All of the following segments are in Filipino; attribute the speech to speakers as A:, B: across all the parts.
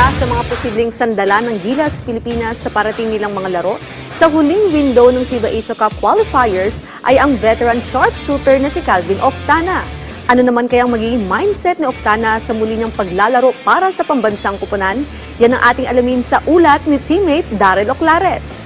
A: Isa sa mga posibleng sandalan ng Gilas Pilipinas sa parating nilang mga laro sa huling window ng FIBA Asia Cup qualifiers ay ang veteran sharpshooter na si Calvin Oftana. Ano naman kayang magiging mindset ni Oftana sa muli niyang paglalaro para sa pambansang kupunan? Yan ang ating alamin sa ulat ni teammate Darrell Oclares.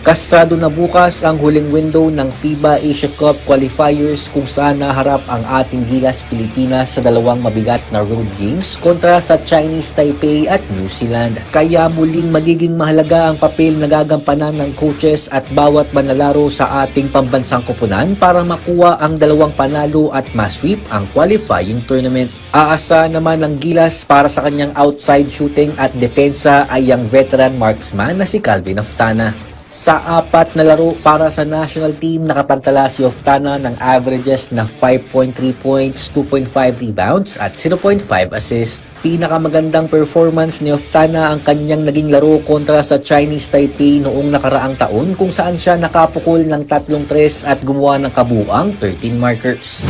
B: Kasado na bukas ang huling window ng FIBA Asia Cup qualifiers kung saan naharap ang ating Gilas Pilipinas sa dalawang mabigat na road games kontra sa Chinese Taipei at New Zealand. Kaya muling magiging mahalaga ang papel na gagampanan ng coaches at bawat manlalaro sa ating pambansang kupunan para makuha ang dalawang panalo at masweep ang qualifying tournament. Aasa naman ng Gilas para sa kanyang outside shooting at depensa ay ang veteran marksman na si Calvin Oftana. Sa 4 na laro para sa national team, nakapagtala si Oftana ng averages na 5.3 points, 2.5 rebounds at 0.5 assists. Pinakamagandang performance ni Oftana ang kanyang naging laro kontra sa Chinese Taipei noong nakaraang taon kung saan siya nakapukol ng 3 tres at gumawa ng kabuuang 13 markers.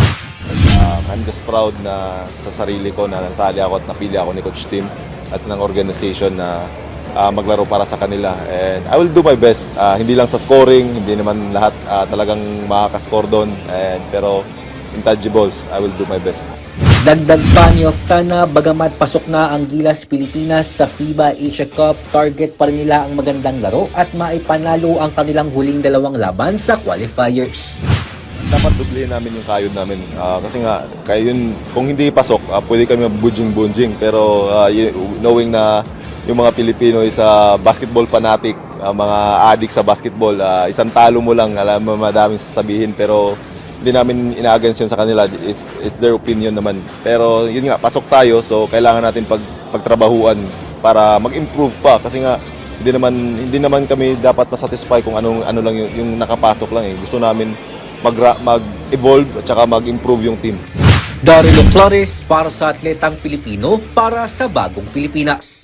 C: I'm just proud na sa sarili ko na nasali ako at napili ako ni Coach Tim at ng organization na maglaro para sa kanila, and I will do my best. Hindi lang sa scoring, hindi naman lahat talagang makaka-score doon, pero intangibles, I will do my best.
B: Dagdag pa ni Oftana, bagamat pasok na ang Gilas Pilipinas sa FIBA Asia Cup, target pa rin nila ang magandang laro at maipanalo ang kanilang huling dalawang laban sa qualifiers.
C: Dapat dublihin namin yung kayod namin, kasi nga yun, kung hindi pasok, pwede kami bunjing-bunjing, pero knowing na yung mga Pilipino is basketball fanatic, mga addict sa basketball. Isang talo mo lang, alam mo madaming sasabihin, pero hindi namin ina-against yun sa kanila. It's their opinion naman. Pero yun nga, pasok tayo, so kailangan natin pagtrabahuan para mag-improve pa. Kasi nga, hindi naman kami dapat masatisfy kung ano lang yung nakapasok lang. Gusto namin mag-evolve at saka mag-improve yung team.
B: Darrell Oclares para sa Atletang Pilipino para sa Bagong Pilipinas.